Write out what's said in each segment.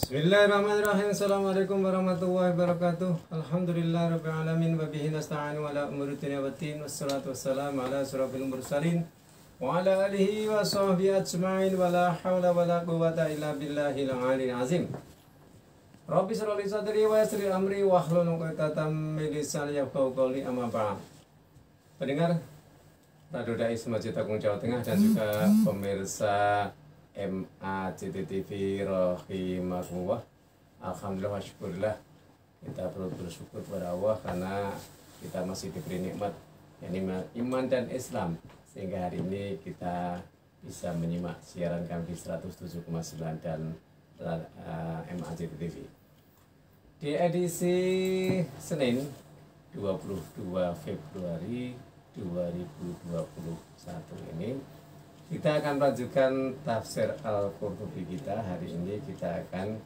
Bismillahirrahmanirrahim. Assalamualaikum warahmatullahi wabarakatuh. Alhamdulillah rabbil alamin wa bihi nasta'inu ala umuri dunya waddin. Wassalatu wassalamu ala asyrafil mursalin wa ala alihi wa sahbihi ajma'in wa la hawla wa la quwwata illa billahil aliyyil azim. Rabbi shrah li sadri wa yassir li amri wa hlul 'uqdatam min lisani yafqahu qawli, amma ba'd. Pendengar Radio Dai Masjid Agung Jawa Tengah dan juga pemirsa MAJT TV rahimahullah. Alhamdulillah wa syukurillah, kita perlu bersyukur kepada Allah karena kita masih diberi nikmat, yakni iman dan Islam, sehingga hari ini kita bisa menyimak siaran kami 107,9 dan MAJT TV. Di edisi Senin 22 Februari 2021 ini kita akan melanjutkan tafsir Al-Qurtubi kita. Hari ini kita akan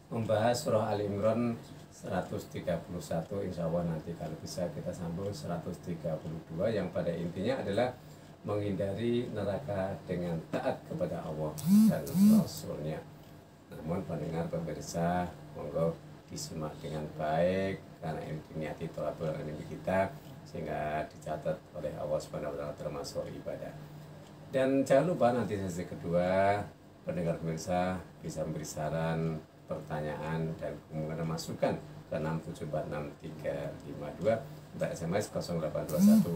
membahas surah Ali Imran 131. Insya Allah nanti kalau bisa kita sambung 132, yang pada intinya adalah menghindari neraka dengan taat kepada Allah dan Rasulnya. Namun pendengar pemirsa, monggo disimak dengan baik karena ini niati tolabul ilmi kita, sehingga dicatat oleh Allah Subhanahu wa taala termasuk ibadah. Dan jangan lupa nanti sesi kedua pendengar pemirsa bisa memberi saran, pertanyaan dan kemungkinan masukan ke 6746352 untuk SMS 0821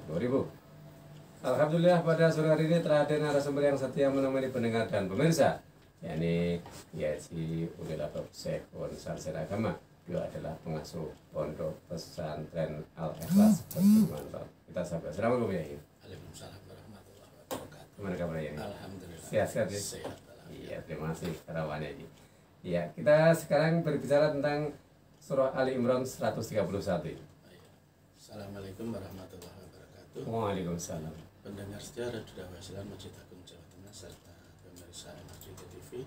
3367000. Alhamdulillah pada sore hari ini telah ada narasumber yang setia menemani pendengar dan pemirsa, yakni Yaji Ulil Albab Syekh Sarjana Agama. Beliau adalah pengasuh Pondok Pesantren Al-Ikhlas Perjuangan. Kita sahabat. Assalamualaikum ya. Waalaikumsalam warahmatullahi wabarakatuh. Gimana kabarnya ini? Alhamdulillah. Sehat-sehat ya? Sehat. Iya, terima kasih kerawannya ini. Iya, kita sekarang berbicara tentang surah Ali Imran 131. Assalamualaikum warahmatullahi wabarakatuh. Waalaikumsalam. Pendengar setia Radio Wasilan Masjid Agung Jawa Tengah serta pemirsa MAJT TV,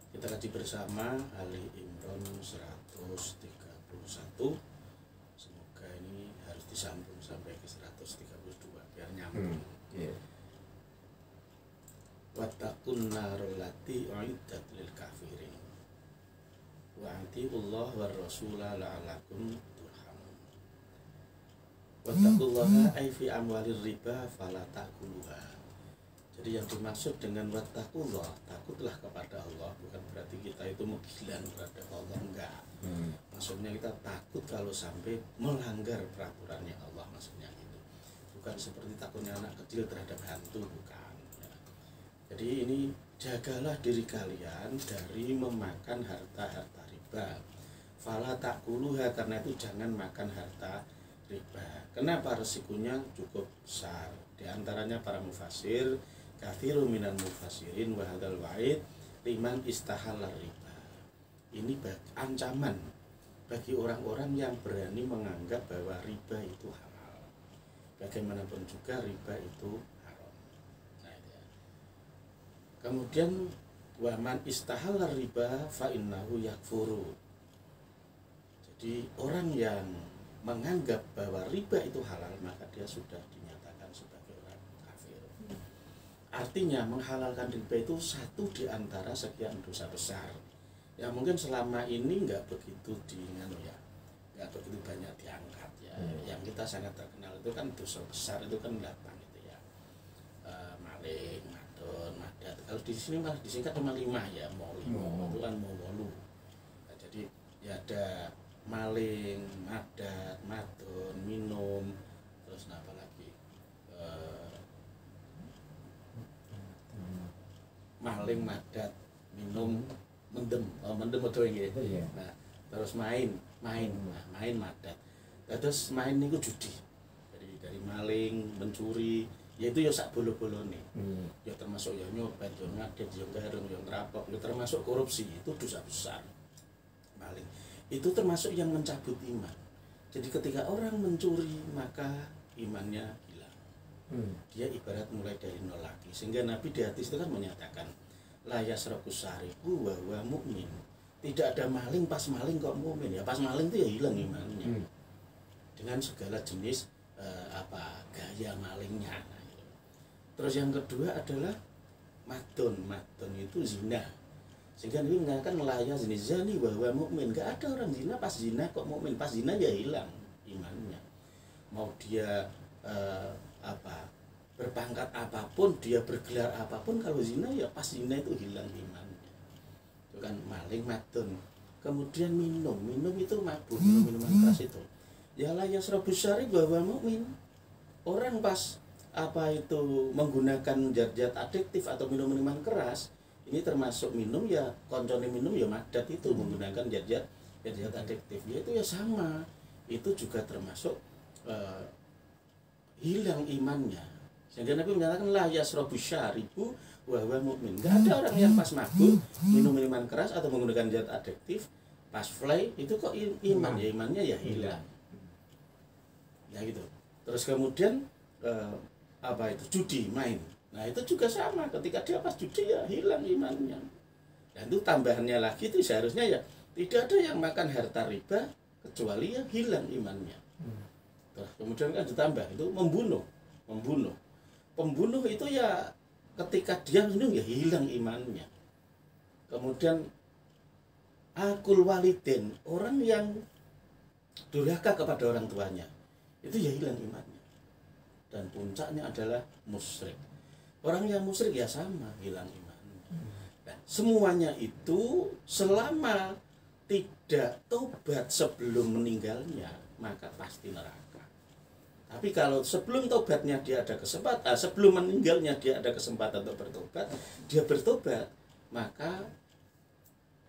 kita kaji bersama Ali Imran 131. Semoga ini harus disambung sampai ke 132 biar nyambung. Iya. Wattaqun narul lati uiddat lil kafirin wa atiullah war rasula la'alakum turhamun. Wattaqullaha ay fi amwalir riba fala ta'kuluha. Jadi yang dimaksud dengan wattaqullah, takutlah kepada Allah, bukan berarti kita itu menggilan terhadap Allah, enggak. Maksudnya kita takut kalau sampai melanggar peraturannya Allah, maksudnya gitu. Bukan seperti takutnya anak kecil terhadap hantu, bukan. Jadi ini jagalah diri kalian dari memakan harta-harta riba. Fala ta'kuluha, karena itu jangan makan harta riba. Kenapa? Resikonya cukup besar. Di antaranya para mufasir, kathiru minal mufasirin wa hadzal wa'id liman istahalla riba. Ini ancaman bagi orang-orang yang berani menganggap bahwa riba itu halal. Bagaimanapun juga riba itu haram. Kemudian waman istahalla riba fa innahu yakfuru. Jadi orang yang menganggap bahwa riba itu halal, maka dia sudah dinyatakan sebagai orang kafir. Artinya menghalalkan riba itu satu di antara sekian dosa besar yang mungkin selama ini nggak begitu nggak begitu banyak diangkat ya. Yang kita sangat terkenal itu kan dosa besar itu kan 8 itu ya. Maling, madat. Kalau di sini malah disingkat cuma 5 ya, itu kan mawolu. Nah, jadi ya ada maling, madat, madon, minum, terus apa lagi? Maling, madat, minum, mendem betul ya. Nah, terus main, madat. Nah, terus main itu judi. Jadi dari maling, mencuri, yaitu ya sak bolo-bolone. Ya termasuk ya nyopet, ya ngadet, ya garung, ya ngerampok, ya termasuk korupsi, itu dosa besar. Maling itu termasuk yang mencabut iman. Jadi ketika orang mencuri maka imannya hilang. Dia ibarat mulai dari nol lagi. Sehingga Nabi di hadis itu kan menyatakan la yasrakus sariqu wa huwa mu'min. Tidak ada maling pas maling kok mukmin. Ya pas maling itu ya hilang imannya. Dengan segala jenis gaya malingnya. Terus yang kedua adalah madon itu zina. Sehingga Nabi mengatakan la yazni zani wa huwa mukmin. Enggak ada orang zina pas zina kok mukmin. Pas zina ya hilang imannya. Mau dia berpangkat apapun, dia bergelar apapun, kalau zina ya pas zina itu hilang imannya. Itu kan maling madon. Kemudian minum itu mabuk, minuman keras itu. Ya la yasrabu syarib wa huwa mukmin. Orang pas menggunakan zat-zat adiktif atau minuman keras, ini termasuk minum ya koncone minum ya madat itu menggunakan zat-zat adiktif, ya itu ya sama, itu juga termasuk hilang imannya. Sehingga Nabi menyatakan la yasrabu syaribu wa huwa mukmin. Enggak ada orang yang pas mabuk minum minuman keras atau menggunakan zat adiktif pas fly itu kok imannya ya hilang. Ya gitu. Terus kemudian judi main. Nah itu juga sama, ketika dia pas judi ya hilang imannya. Dan itu tambahannya lagi itu seharusnya ya tidak ada yang makan harta riba kecuali ya hilang imannya. Terus kemudian kan ditambah itu membunuh. Pembunuh itu ya ketika dia minum ya hilang imannya. Kemudian akul walidin, orang yang durhaka kepada orang tuanya itu ya hilang imannya. Dan puncaknya adalah musyrik. Orang yang musyrik ya sama, hilang imannya. Nah, semuanya itu selama tidak tobat sebelum meninggalnya, maka pasti neraka. Tapi kalau sebelum tobatnya dia ada kesempatan, sebelum meninggalnya dia ada kesempatan untuk bertobat, dia bertobat, maka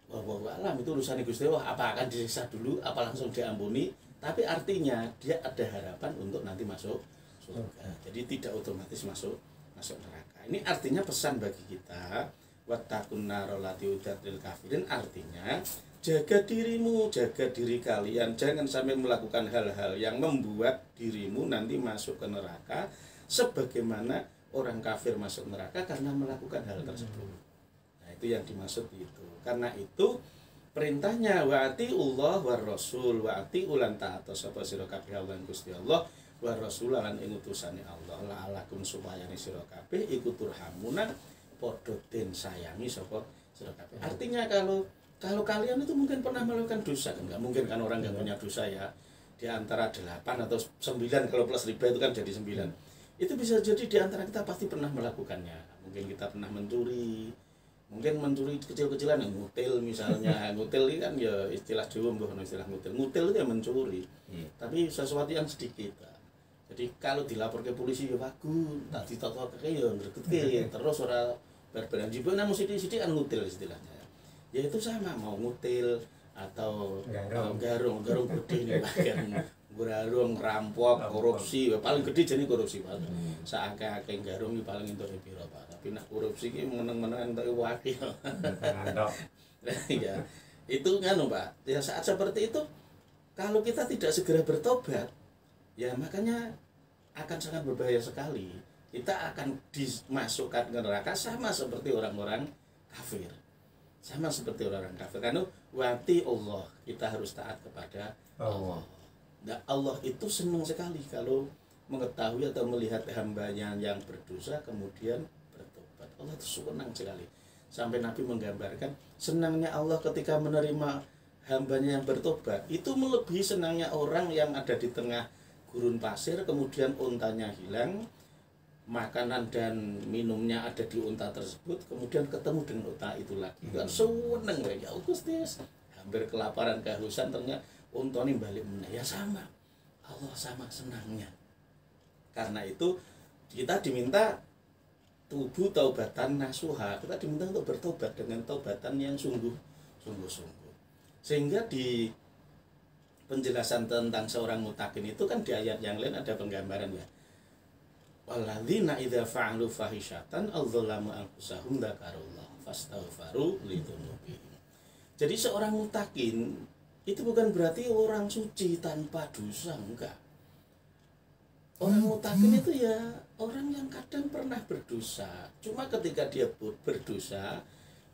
wallahu alam itu urusan Gusti Allah, apa akan disiksa dulu, apa langsung diampuni, tapi artinya dia ada harapan untuk nanti masuk surga. Jadi tidak otomatis masuk neraka. Ini artinya pesan bagi kita, wattaqun narol lati udatil kafirin, artinya jaga dirimu, jaga diri kalian, jangan sampai melakukan hal-hal yang membuat dirimu nanti masuk ke neraka sebagaimana orang kafir masuk neraka karena melakukan hal tersebut. Nah, itu yang dimaksud itu. Karena itu perintahnya wa'atiullah war rasul, wa'atiulan ta'atos sapa sira kabeh Allah Gusti Allah wa rasulah lan ing utusane Allah la'alakum supaya sira kabeh iku turhamunan padha den sayangi sapa sira kabeh. Artinya kalau kalian itu mungkin pernah melakukan dosa, kan enggak mungkin kan orang yang punya dosa ya di antara 8 atau 9, kalau plus riba itu kan jadi 9. Itu bisa jadi di antara kita pasti pernah melakukannya. Mungkin kita pernah mencuri, mungkin mencuri kecil-kecilan, ngutil misalnya. Ngutil ini kan ya istilah Jawa, mbah istilah ngutil. Ngutil itu ya mencuri. Tapi sesuatu yang sedikit. Jadi kalau dilapor ke polisi ya bagus, tak ditotokake ya ngregutke terus ora berberan jibo namun sithik-sithik kan ngutil istilahnya. Ya itu sama, mau ngutil atau garung gede nih bahkan garung rampok korupsi paling gede jadi korupsi Pak. Saakeh-akeh garung iki paling entuk piro Pak. Tapi nak korupsi iki meneng-meneng entuk wakil. Ya. Itu nganu Pak. Ya saat seperti itu kalau kita tidak segera bertobat ya makanya akan sangat berbahaya sekali. Kita akan dimasukkan ke neraka sama seperti orang-orang kafir. Sama seperti orang kafir. Karena wati Allah, kita harus taat kepada Allah. Nah, Allah itu senang sekali kalau mengetahui atau melihat hambanya yang berdosa kemudian bertobat. Allah itu senang sekali. Sampai Nabi menggambarkan senangnya Allah ketika menerima hambanya yang bertobat itu melebihi senangnya orang yang ada di tengah gurun pasir kemudian untanya hilang, makanan dan minumnya ada di unta tersebut, kemudian ketemu dengan unta itu lagi. Kan seneng ya Gusti, hampir kelaparan kehausan ternyata untane balik meneh ya sama. Allah sama senangnya. Karena itu kita diminta tubuh taubatan nasuha. Kita diminta untuk bertobat dengan taubatan yang sungguh-sungguh. Sehingga di penjelasan tentang seorang mutakin itu kan di ayat yang lain ada penggambaran ya. Walladzina idza fa'alu fahishatan adzlamu anfusahum dzakarullah fastaghfaru lidzunubihim. Jadi seorang mutakin itu bukan berarti orang suci tanpa dosa, enggak. Orang mutakin itu ya orang yang kadang pernah berdosa. Cuma ketika dia berdosa,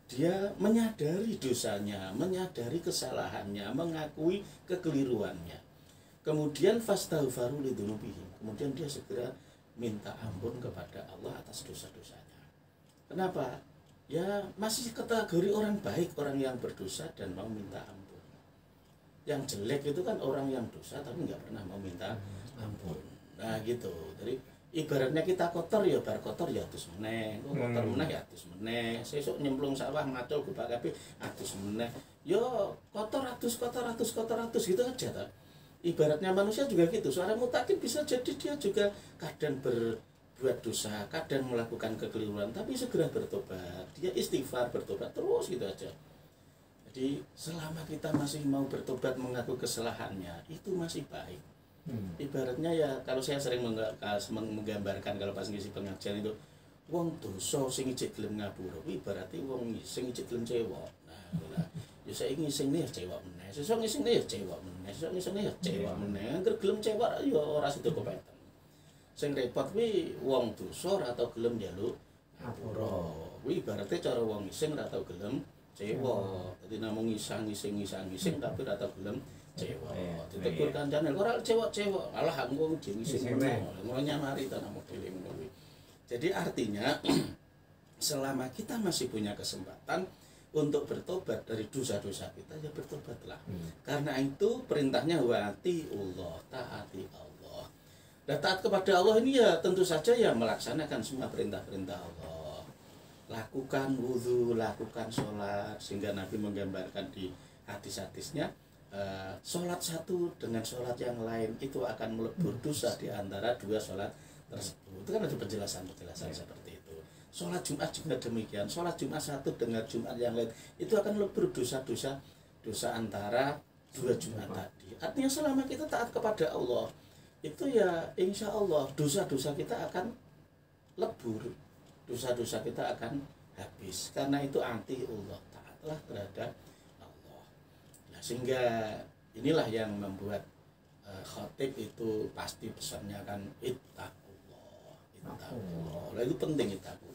dia menyadari dosanya, menyadari kesalahannya, mengakui kekeliruannya. Kemudian fastaghfaru lidzunubihim. Kemudian dia segera minta ampun kepada Allah atas dosa-dosanya. Kenapa? ya masih kategori orang baik, orang yang berdosa dan mau minta ampun. Yang jelek itu kan orang yang dosa tapi nggak pernah mau minta ampun. Nah gitu. Jadi ibaratnya kita kotor ya bar kotor ya atus meneh, kotor meneh ya atus meneh. Sesuk nyemplung sawah macul gubak kabeh atus meneh. Yo kotor atus gitu aja ta. Ibaratnya manusia juga gitu. Seorang mutakin bisa jadi dia juga kadang berbuat dosa, kadang melakukan kekeliruan, tapi segera bertobat. Dia istighfar, bertobat terus gitu aja. Jadi selama kita masih mau bertobat mengaku kesalahannya, itu masih baik. Ibaratnya ya kalau saya sering menggambarkan kalau pas ngisi pengajian itu, wong dosa sing ijek gelem ngapura, ibaratnya wong sing ijek gelem cewek. Nah, ya saya ngising nih ya cewek meneh, sesuk ngising nih ya cewek meneh, sesuk ngising nih ya cewek meneh. Angger gelem cewek ya ora sida kepeten. Sing repot kuwi wong dosa ora tau gelem njaluk ngapura. Kuwi ibaratnya cara wong ngising ora tau gelem cewek. Jadi namung ngising tapi ora tau gelem cewek. Ditegur kancane ora cewek. Alah aku ngising ngono nyamari ta namo dhewe ngono kuwi. Jadi artinya selama kita masih punya kesempatan untuk bertobat dari dosa-dosa kita, ya bertobatlah. Karena itu perintahnya wati Allah, taati Allah. Dan taat kepada Allah ini ya tentu saja ya melaksanakan semua perintah-perintah Allah. Lakukan wudhu, lakukan sholat, sehingga Nabi menggambarkan di hadis-hadisnya, sholat satu dengan sholat yang lain itu akan melebur dosa di antara dua sholat tersebut. Itu kan ada penjelasan-penjelasan seperti itu. Sholat Jumat juga demikian. Sholat Jumat satu dengan Jumat yang lain itu akan lebur dosa-dosa antara dua Jumat tadi. Artinya selama kita taat kepada Allah, itu ya insya Allah dosa-dosa kita akan lebur, dosa-dosa kita akan habis. Karena itu anti Allah, taatlah terhadap Allah. Nah, sehingga inilah yang membuat khotib itu pasti pesannya kan ittaqullah. Nah, itu penting ittaqullah.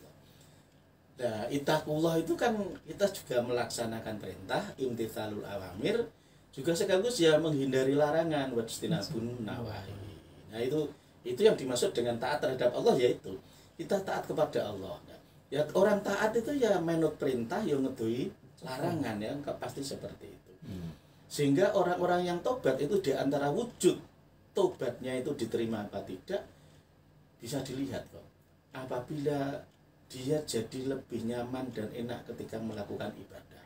Nah, ittaqullah itu kan kita juga melaksanakan perintah, imtitsalul awamir, juga sekaligus ya menghindari larangan, wajtinabun nawahi. Nah, itu yang dimaksud dengan taat terhadap Allah, yaitu kita taat kepada Allah. Ya orang taat itu ya menurut perintah yang ngedoi larangan, ya pasti seperti itu. Sehingga orang-orang yang tobat itu di antara wujud tobatnya itu diterima apa tidak bisa dilihat kok. Apabila dia jadi lebih nyaman dan enak ketika melakukan ibadah,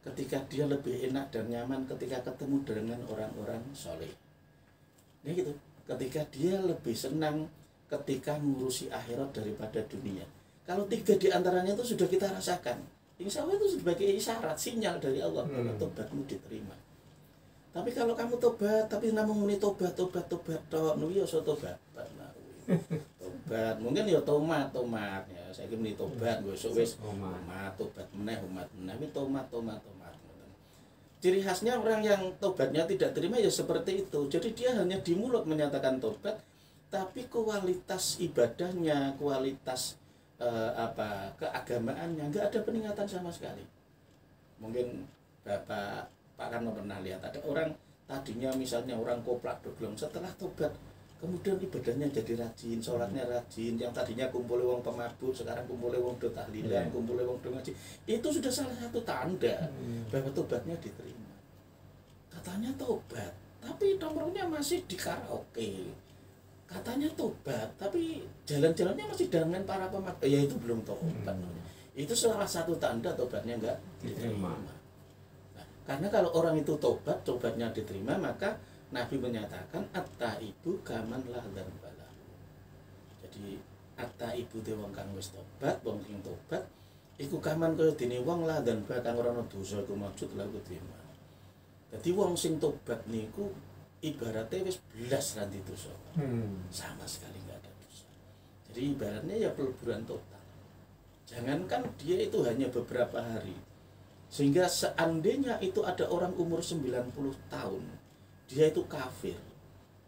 ketika dia lebih enak dan nyaman ketika ketemu dengan orang-orang soleh, ya gitu. Ketika dia lebih senang ketika ngurusi akhirat daripada dunia. Kalau tiga di antaranya itu sudah kita rasakan, insya Allah itu sebagai isyarat, sinyal dari Allah bahwa tobatmu diterima. Tapi kalau kamu tobat tapi namun muni tobat tok nuwi ya tobat. Tobat mungkin ya tomat ya saiki muni tobat besok wis tobat meneh kuwi tomat. Ciri khasnya orang yang tobatnya tidak terima ya seperti itu. Jadi dia hanya di mulut menyatakan tobat, tapi kualitas ibadahnya, kualitas keagamaannya nggak ada peningkatan sama sekali. Mungkin Bapak Pak Karno pernah lihat ada orang tadinya misalnya orang koplak doglong, setelah tobat kemudian ibadahnya jadi rajin, sholatnya rajin. Yang tadinya kumpul wong pemabuk sekarang kumpul wong do tahlilan, kumpul wong do ngaji. Itu sudah salah satu tanda bahwa tobatnya diterima. Katanya tobat, tapi nomornya masih di karaoke. Katanya tobat, tapi jalan-jalannya masih dengan para pemabuk. Ya itu belum tobat. Itu salah satu tanda tobatnya enggak diterima. Karena kalau orang itu tobatnya diterima, maka Nabi menyatakan at-taibu kaman la dzanba lahu. Jadi at-taibu te wong kang wis tobat, wong sing tobat iku kaman kaya dene wong la dzanba kang ora ana dosa iku maksud laku terima. Jadi wong sing tobat niku ibaratnya wis belas ranti dosa. Sama sekali enggak ada dosa. Jadi ibaratnya ya peleburan total. Jangankan dia itu hanya beberapa hari. Sehingga seandainya itu ada orang umur 90 tahun, dia itu kafir,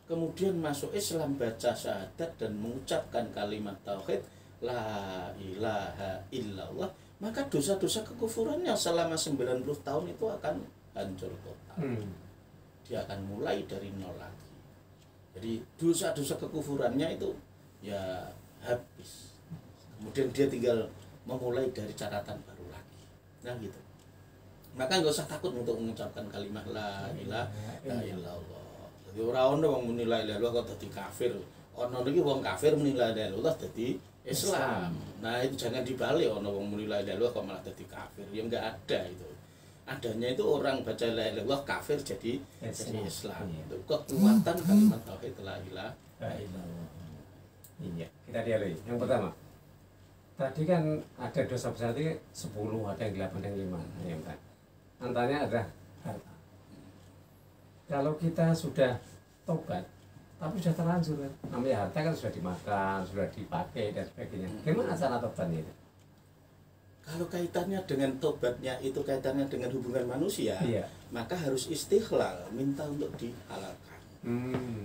kemudian masuk Islam, baca syahadat dan mengucapkan kalimat tauhid la ilaha illallah, maka dosa-dosa kekufurannya selama 90 tahun itu akan hancur total. Dia akan mulai dari nol lagi. Jadi dosa-dosa kekufurannya itu ya habis. Kemudian dia tinggal memulai dari catatan baru lagi. Nah gitu. Maka nggak usah takut untuk mengucapkan kalimat la ilaha illallah. Jadi orang ono wong muni la ilaha illallah kok dadi kafir. Ono niki wong kafir muni la ilaha illallah dadi Islam. Nah itu jangan dibalik, ono wong muni la ilaha illallah kok malah dadi kafir. Ya enggak ada itu. Adanya itu orang baca la ilaha illallah kafir jadi Islam. Itu kekuatan kalimat tauhid la ilaha illallah. Iya, kita dialog. Yang pertama, tadi kan ada dosa besar itu 10, ada yang 8, ada yang 5. Yang tadi antaranya ada harta. Kalau kita sudah tobat, tapi sudah terlanjur kan, namanya harta kan sudah dimakan, sudah dipakai dan sebagainya. Gimana cara tobatnya itu? Kalau kaitannya dengan tobatnya itu kaitannya dengan hubungan manusia, Iya. maka harus istighlal, minta untuk dihalalkan.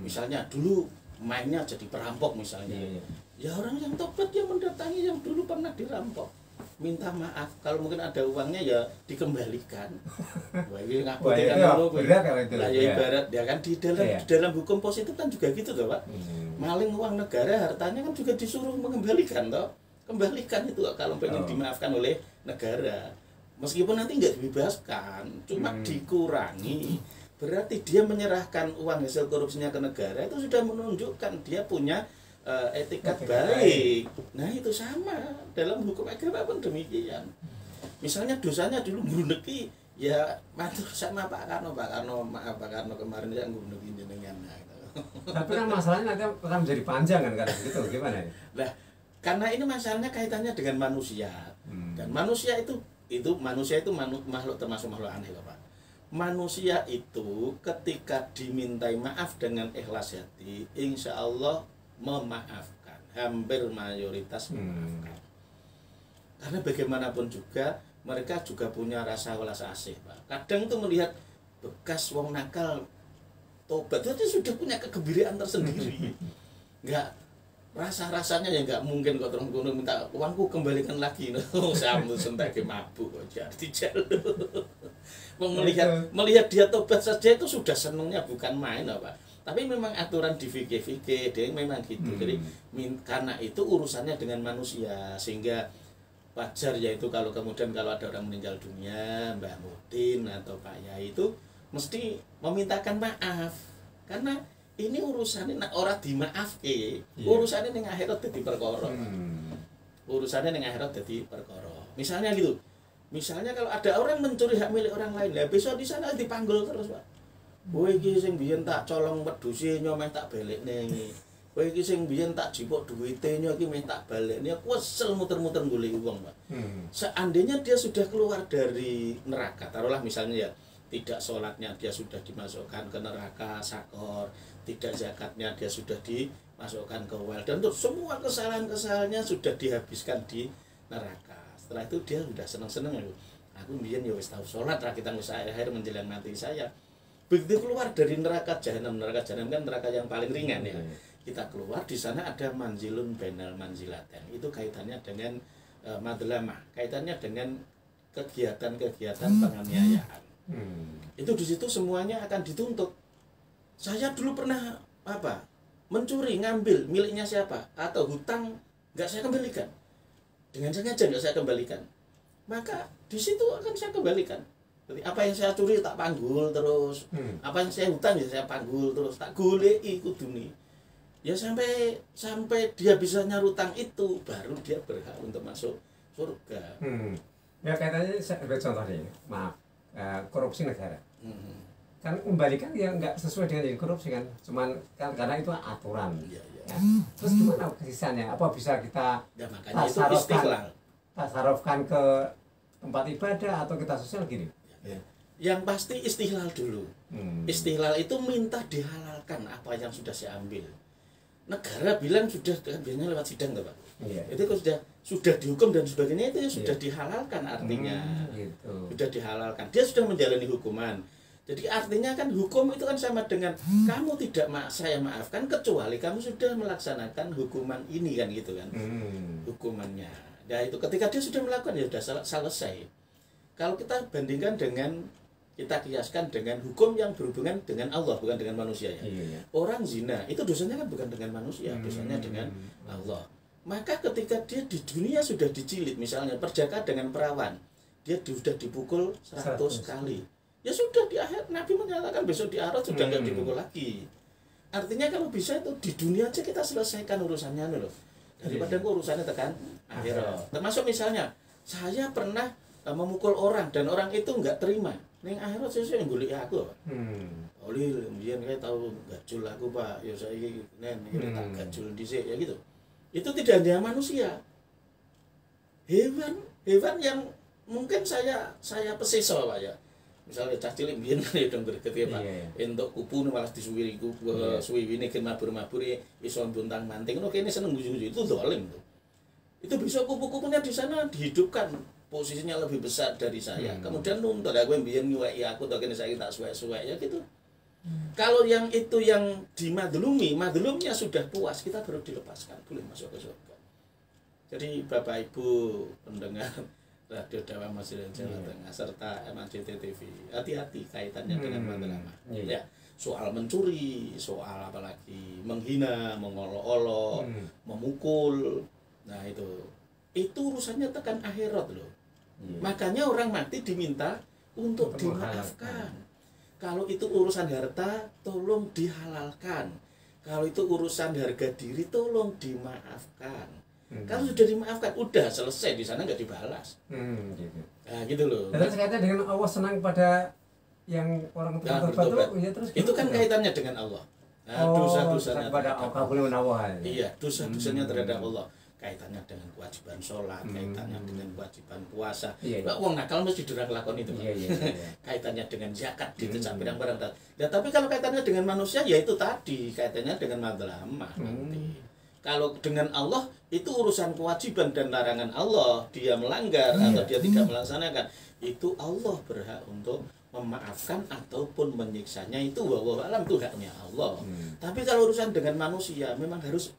Misalnya dulu mainnya jadi perampok misalnya, ya orang yang tobat yang mendatangi yang dulu pernah dirampok, minta maaf, kalau mungkin ada uangnya ya dikembalikan. Wah ini ngaputi kan dulu, lah ya ibarat ya kan di dalam hukum positif kan juga gitu toh Pak. Maling uang negara hartanya kan juga disuruh mengembalikan toh, kembalikan itu kalau pengen dimaafkan oleh negara, meskipun nanti nggak dibebaskan, cuma dikurangi. Berarti dia menyerahkan uang hasil korupsinya ke negara itu sudah menunjukkan dia punya etikat baik. Nah itu sama dalam hukum agama pun demikian. Misalnya dosanya dulu ngurundeki, ya matur sama Pak Karno, maaf Pak Karno kemarin yang ngurundeki jenengan. Nah, gitu. Tapi kan masalahnya nanti akan menjadi panjang kan kalau begitu, gimana ya? Nah, karena ini masalahnya kaitannya dengan manusia. Dan manusia itu makhluk termasuk makhluk aneh Pak. Manusia itu ketika dimintai maaf dengan ikhlas hati, insya Allah memaafkan, hampir mayoritas memaafkan. Karena bagaimanapun juga mereka juga punya rasa welas asih Pak. Kadang tuh melihat bekas wong nakal tobat itu sudah punya kegembiraan tersendiri. Enggak rasanya ya nggak mungkin kok terus minta uangku kembalikan lagi. Saya sebagai mabuk jadi jalur. Melihat dia tobat saja itu sudah senangnya bukan main Pak. Tapi memang aturan di fikih dia memang gitu. Jadi karena itu urusannya dengan manusia, sehingga wajar yaitu kalau kemudian kalau ada orang meninggal dunia, Mbah Mudin atau Pak Yai itu mesti memintakan maaf. Karena ini urusannya orang dimaafke, urusannya ning akhirat dadi perkara. Urusannya ning akhirat dadi perkara. Misalnya gitu. Misalnya kalau ada orang mencuri hak milik orang lain, ya besok di sana dipanggil terus, Pak. Kowe iki sing biyen tak colong wedhuse nyomeh tak balekne iki. Kowe iki sing biyen tak jipuk duwite iki meh tak balekne. Aku kesel muter-muter golek uang, Pak. Seandainya dia sudah keluar dari neraka, taruhlah misalnya ya, tidak sholatnya dia sudah dimasukkan ke neraka sakor, tidak zakatnya dia sudah dimasukkan ke wel, dan untuk semua kesalahan-kesalahannya sudah dihabiskan di neraka. Setelah itu dia sudah senang-senang loh. Aku mbiyen ya wis tau sholat ra kita wis akhir menjelang mati saya. Begitu keluar dari neraka jahanam kan neraka yang paling ringan ya. Kita keluar di sana ada manzilun bainal manzilatain. Itu kaitannya dengan madlamah, kaitannya dengan kegiatan-kegiatan penganiayaan. Itu di situ semuanya akan dituntut. Saya dulu pernah mencuri, ngambil miliknya siapa, atau hutang nggak saya kembalikan, dengan sengaja nggak saya kembalikan, maka di situ akan saya kembalikan. Jadi apa yang saya curi tak panggul terus, apa yang saya hutang ya saya panggul terus, tak goleki kudune. Ya sampai dia bisa nyarutang itu, baru dia berhak untuk masuk surga. Ya kaitannya sebagai contoh nih, maaf, korupsi negara. Kan kembalikan ya nggak sesuai dengan yang korupsi kan, cuman kan karena itu aturan. Ya. Terus gimana sisanya? Apa bisa kita tasarufkan ke tempat ibadah atau kita sosial gini? Ya. Yang pasti istihlal dulu. Istihlal itu minta dihalalkan apa yang sudah saya ambil. Negara bilang sudah, biasanya lewat sidang tuh Pak. Itu sudah dihukum dan sebagainya, itu sudah dihalalkan artinya. Sudah dihalalkan. Dia sudah menjalani hukuman. Jadi artinya kan hukum itu kan sama dengan kamu tidak saya maafkan kecuali kamu sudah melaksanakan hukuman ini kan gitu kan. Hukumannya. Nah itu ketika dia sudah melakukan ya sudah selesai. Kalau kita bandingkan dengan, kita kiaskan dengan hukum yang berhubungan dengan Allah bukan dengan manusia ya. Orang zina itu dosanya kan bukan dengan manusia, dosanya dengan Allah. maka ketika dia di dunia sudah dicilit, misalnya perjaka dengan perawan, dia sudah dipukul 100 kali, ya sudah di akhir Nabi menyatakan besok di akhirat sudah nggak dipukul lagi. Artinya kalau bisa itu di dunia aja kita selesaikan urusannya loh, daripada urusannya tekan akhirat. Termasuk misalnya saya pernah memukul orang dan orang itu nggak terima, ning akhirat saya yang golek aku. Oli mbiyen kae tau gajul aku Pak, ya saiki nen iki tak gajul dhisik ya gitu. Itu tidak hanya manusia. Hewan yang mungkin saya pesiso Pak ya. Misalnya cah cilik mbiyen ya dong greget ya Pak. Entuk kupu malah disuwiri suwiwine gen mabur-mabur iso buntang-manting. Ngono kene seneng guyu-guyu itu zalim tuh. Itu bisa kupu-kupunya di sana dihidupkan, posisinya lebih besar dari saya. Kemudian nuntut aku mbiyen nyuweki aku to kene saiki tak suwek-suwek ya gitu. Kalau yang itu yang dimadlumi, madlumnya sudah puas, kita baru dilepaskan, boleh masuk ke surga. Jadi Bapak Ibu pendengar Radio Dakwah Masjid Jawa Tengah serta MAJT TV, hati-hati kaitannya dengan madlamah. Ya, soal mencuri, soal apalagi menghina, mengolok-olok, memukul. Nah, itu urusannya tekan akhirat loh. Makanya orang mati diminta untuk dimaafkan. Kalau itu urusan harta, tolong dihalalkan. Kalau itu urusan harga diri, tolong dimaafkan. Kalau sudah dimaafkan, udah selesai, di sana nggak dibalas. Gitu. Nah, gitu loh. Terus kaitannya dengan Allah senang pada yang orang bertobat itu, ya terus itu kan kaitannya dengan Allah. Nah, dosa-dosanya pada Allah. Iya, dosa-dosanya terhadap Allah. Kaitannya dengan kewajiban sholat, kaitannya dengan kewajiban puasa. Wong nakal mesti durang lakon itu. Kaitannya dengan zakat, ditecak barang-barang. Ya, tapi kalau kaitannya dengan manusia, ya itu tadi kaitannya dengan madlamah nanti. Kalau dengan Allah itu urusan kewajiban dan larangan Allah, dia melanggar atau dia tidak melaksanakan, itu Allah berhak untuk memaafkan ataupun menyiksanya, itu wallahu alam, itu haknya Allah. Tapi kalau urusan dengan manusia memang harus,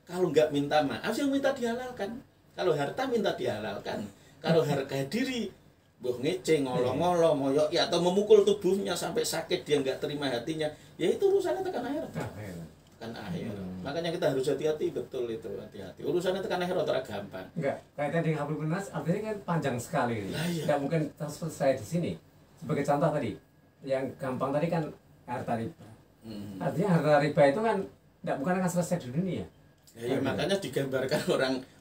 kalau nggak minta maaf, yang minta dihalalkan. Kalau harta minta dihalalkan. Kalau harga diri, boh ngece, ngolong-ngolong, moyok, ya, atau memukul tubuhnya sampai sakit dia nggak terima hatinya, ya itu urusannya tekan akhirat. Tekan akhirat. Makanya kita harus hati-hati, betul itu, hati-hati. Urusannya tekan akhirat ora gampang. Enggak, kaitan dengan Hablum Minas artinya kan panjang sekali. Nggak mungkin selesai di sini. Sebagai contoh tadi, yang gampang tadi kan harta riba. Artinya harta riba itu kan bukan akan selesai di dunia. Ya, makanya digambarkan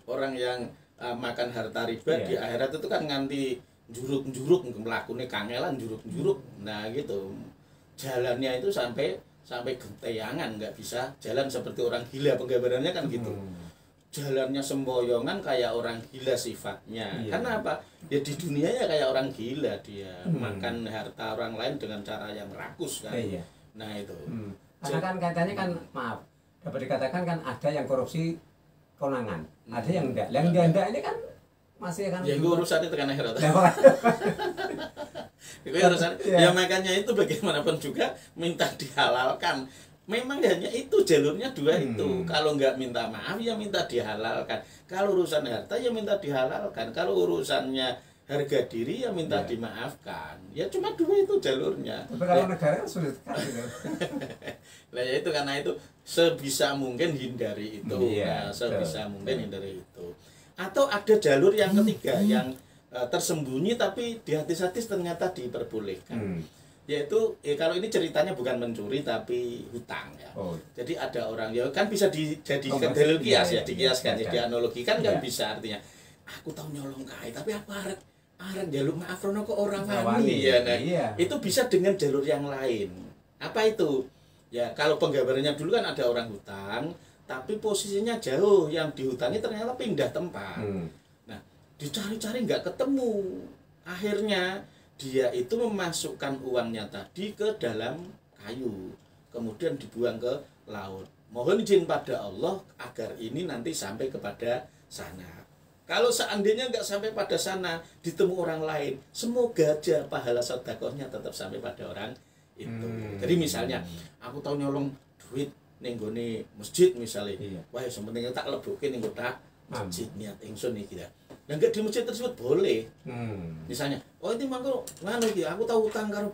orang yang makan harta riba di akhirat itu kan nganti juruk-juruk melakukannya kangelan juruk-juruk. Nah gitu, jalannya itu sampai gentayangan, nggak bisa jalan seperti orang gila, penggambarannya kan gitu. Jalannya semboyongan kayak orang gila sifatnya. Karena apa? Ya di dunia ya kayak orang gila dia, makan harta orang lain dengan cara yang rakus kan. Nah itu. Karena kan katanya kan, maaf, dapat dikatakan kan ada yang korupsi konangan, ada yang enggak. Yang enggak ini kan masih kan. Ya itu urusannya tekan akhirat. Itu urusan. Ya makanya itu bagaimanapun juga minta dihalalkan. Memang hanya itu jalurnya dua itu. Kalau nggak minta maaf ya minta dihalalkan. Kalau urusan harta ya minta dihalalkan. Kalau urusannya harga diri ya minta dimaafkan. Ya cuma dua itu jalurnya. Tapi kalau negara kan sulit sekali. Nah ya itu, karena itu sebisa mungkin hindari itu. Sebisa mungkin hindari itu. Atau ada jalur yang ketiga yang tersembunyi tapi di hati-hati ternyata diperbolehkan. Yaitu kalau ini ceritanya bukan mencuri tapi hutang ya. Jadi ada orang ya kan bisa dijadikan dalil kias ya, dikiaskan ya, dianalogikan kan bisa, artinya aku tahu nyolong kae tapi aku arek jaluk maaf rono kok orang wani ya. Nah, itu bisa dengan jalur yang lain. Apa itu? Ya kalau penggambarannya dulu kan ada orang hutang tapi posisinya jauh, yang dihutangi ternyata pindah tempat. Nah, dicari-cari nggak ketemu. Akhirnya dia itu memasukkan uangnya tadi ke dalam kayu, kemudian dibuang ke laut. Mohon izin pada Allah agar ini nanti sampai kepada sana. Kalau seandainya nggak sampai pada sana, ditemu orang lain, semoga aja pahala sedekahnya tetap sampai pada orang itu. Jadi misalnya, aku tahu nyolong duit ning gone masjid misalnya, wah sementing tak lebuke ning kotak masjid niat ingsun iki ya. Nah enggak di masjid tersebut boleh. Misalnya, oh itu mangko nganu iki, aku tahu utang karo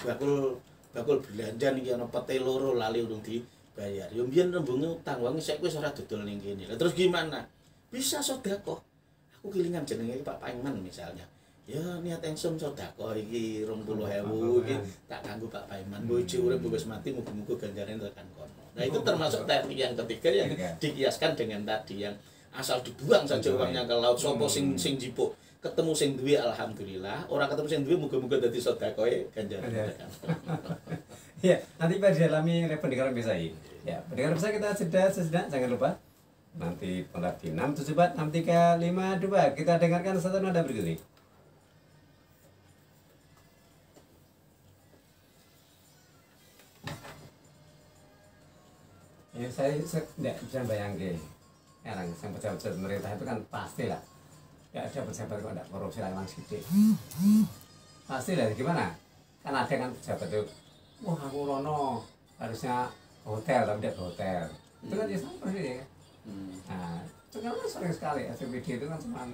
bakul belanja niki ana pete loro lali urung dibayar. Yo mbiyen rembunge utang, wong sik wis ora dodol ning kene. Lah terus gimana? bisa sedekah. Aku kelingan jenenge Pak Paiman misalnya. Ya niat engsun sedekah iki 20.000 iki tak kanggo Pak Paiman. Bojo urip wis mati muga-muga ganjarane tekan kono. Nah itu termasuk teknik yang ketiga yang dikiaskan dengan tadi yang asal dibuang saja uangnya ke laut. Sopo sing jipuk ketemu sing duwe alhamdulillah, orang ketemu sing duwe muga-muga dadi sedekahe ganjarane tekan. Ya, nanti Pak didalami oleh pendengar bisa ini. Ya, pendengar bisa kita sejenak, jangan lupa. Nanti kontak di 674 6352. Kita dengarkan satu nada berikut ini. Ya, saya tidak bisa bayangkan. Sekarang yang pejabat pemerintah itu kan pasti lah. Ya ada pejabat kok tidak korupsi lah emang sidik. Pasti lah, gimana? Kan ada kan pejabat itu, wah aku rono harusnya hotel tapi tidak ke hotel. Itu kan ya sama sih ya. Nah, itu kan sering sekali SPD itu kan cuma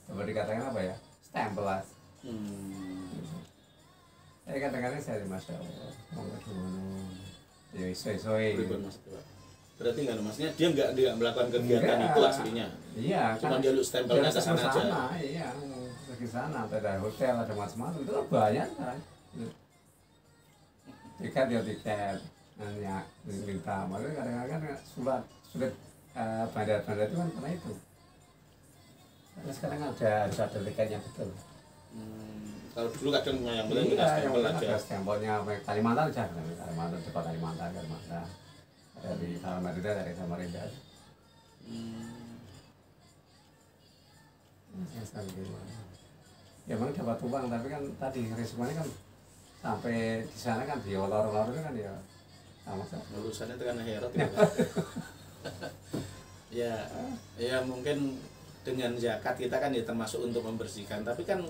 coba dikatakan apa ya, stempel lah. Saya kadang-kadang saya masya Allah mau kedua ya isoi-isoi. Berarti nggak maksudnya dia nggak melakukan kegiatan itu aslinya. Iya, cuma dia lu stempelnya ke sana aja. Iya, ke sana ada hotel ada macam-macam itu kan banyak kan. Tiket ya tiket, hanya minta, makanya kadang-kadang sulit bandar-bandar itu kan karena itu. Karena sekarang ada tiketnya betul. Kalau dulu kadang yang penting kita stempel aja. Ada stempelnya Kalimantan aja, Kalimantan cepat Kalimantan. Dari Samarinda dari Samarinda. Ya memang dapat uang tapi kan tadi resikonya kan sampai di sana kan diolor-olor itu kan ya sama saja. Urusannya itu kan akhirat ya. Ya mungkin dengan zakat kita kan ya termasuk untuk membersihkan, tapi kan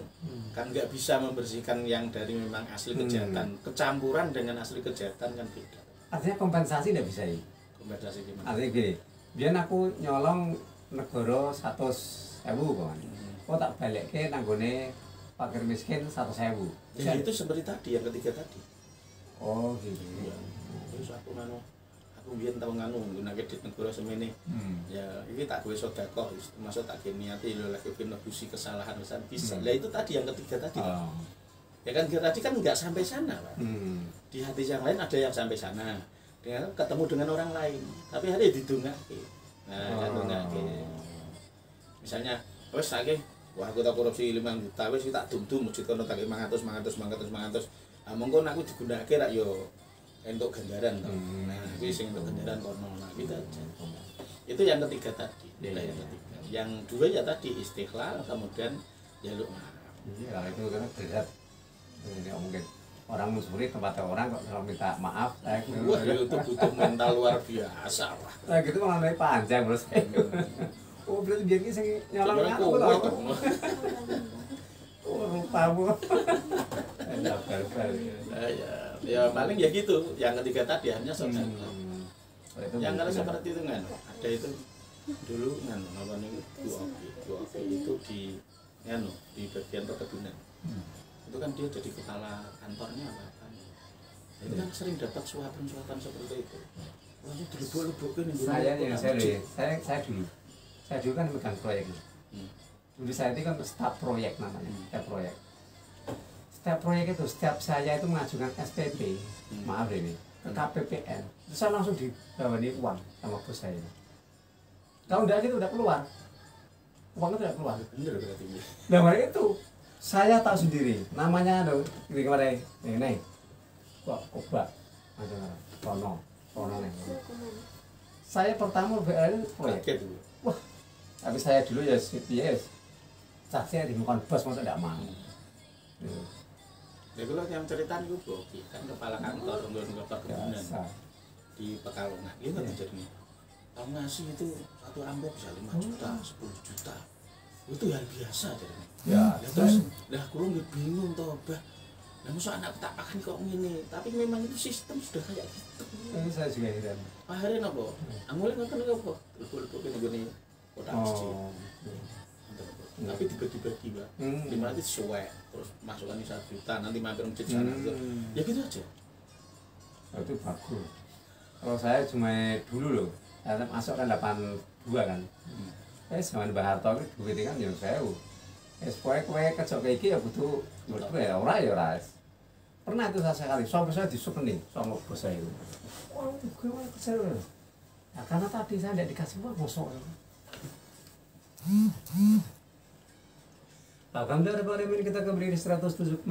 nggak bisa membersihkan yang dari memang asli kejahatan. Kecampuran dengan asli kejahatan kan beda. Artinya kompensasi tidak bisa ya? Kompensasi gimana? Artinya gini, biar aku nyolong negara 100.000 kan, kok tak balik ke nanggone fakir miskin 100.000. Ya itu seperti tadi yang ketiga tadi. Oh gitu. Ya. Terus aku biyen tau nggunake duit negara semene. Ya iki tak gawe sedekah, termasuk tak niati lho lek nebusi kesalahan bisa. Lah itu tadi yang ketiga tadi. Ya kan tadi kan nggak sampai sana, Pak. Di hati yang lain ada yang sampai sana. Dengan ketemu dengan orang lain, tapi hari didongake. Nah, kan dongake. Misalnya, wes saiki wah aku tak korupsi 5 juta, wes tak dum-dum masjid kono tak 500. Ah monggo aku digunakake rak yo entuk ganjaran to. Nah, iki sing entuk ganjaran kono. Nah, gitu aja. Itu yang ketiga tadi. Yang ketiga. Yang dua ya tadi istiqlal, kemudian jaluk maaf. Iya, itu kan berat. Ini mungkin orang musuri tempatnya orang kok kalau minta maaf wah itu butuh mental luar biasa lah. Nah gitu malah naik panjang terus. Oh berarti biar kita nyolong aku tau. Oh lupamu. Ya paling ya gitu. Yang ketiga tadi hanya soal. Yang kalau seperti itu kan ada itu dulu kan apa nih dua itu di bagian perkebunan. Itu kan dia jadi kepala kantornya apa itu kan sering dapat suapan seperti itu. Wah itu dilebok-lebokin saya dulu kan megang proyek dulu saya itu kan staf proyek namanya staf proyek itu setiap saya itu mengajukan SPP maaf ini ke KPPN terus saya langsung dibawani uang sama bos saya. Kalau enggak gitu udah keluar uangnya tidak keluar. Bener berarti. Nah itu saya tahu sendiri namanya ini kemarin nih kok obat ada kono nih. Saya pertama BL proyek wah tapi saya dulu ya CPS saksi di muka bos masa tidak mau. Ya kalau yang cerita itu Boki kan kepala kantor untuk perkebunan di Pekalongan itu kan jadi tahu ngasih itu satu amplop bisa 5 juta 10 juta itu hal biasa jadinya. Ya terus lah kurang bingung toh bah. Lah masa anak tak akan kok ngene, tapi memang itu sistem sudah kayak gitu. Saya juga heran. Akhirnya napa? Angule ngoten lho apa? Lebok-lebok ngene kota masjid. Tapi dibagi-bagi, Mbak. 500 suwek, terus masukkan 1 juta, nanti mampir masjid sana. Ya gitu aja. Itu bagus. Kalau saya cuma dulu loh, saya masuk kan 82 kan. Zaman Mbah Harto iki duwite kan yo 1000. Wis kowe kejok kayak iki ya kudu mergo ya ora ya ora. Pernah itu saya sekali, sampai saya disukeni sama bos saya itu. Wah, gue mau kerja. Nah, karena tadi saya tidak dikasih uang, ngosok. Alhamdulillah, ini kita kembali di 107,9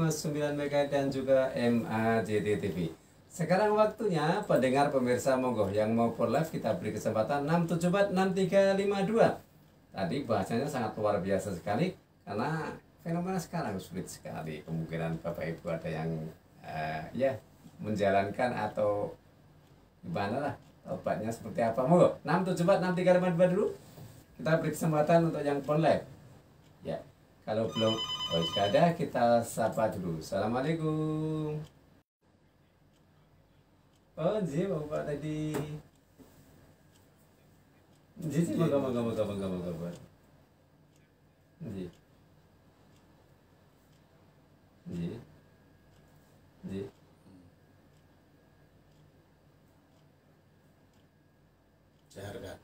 MHz dan juga MAJT TV. Sekarang waktunya pendengar pemirsa monggo yang mau for live kita beri kesempatan 6746352. Tadi bahasanya sangat luar biasa sekali karena fenomena sekarang sulit sekali. Kemungkinan Bapak Ibu ada yang ya menjalankan atau gimana lah obatnya seperti apa. Monggo 6746352 dulu. Kita beri kesempatan untuk yang phone live. Ya, kalau belum jika ada kita sapa dulu. Assalamualaikum. Oh, ji Bapak tadi. Ji moga. Ji. Saya hargai.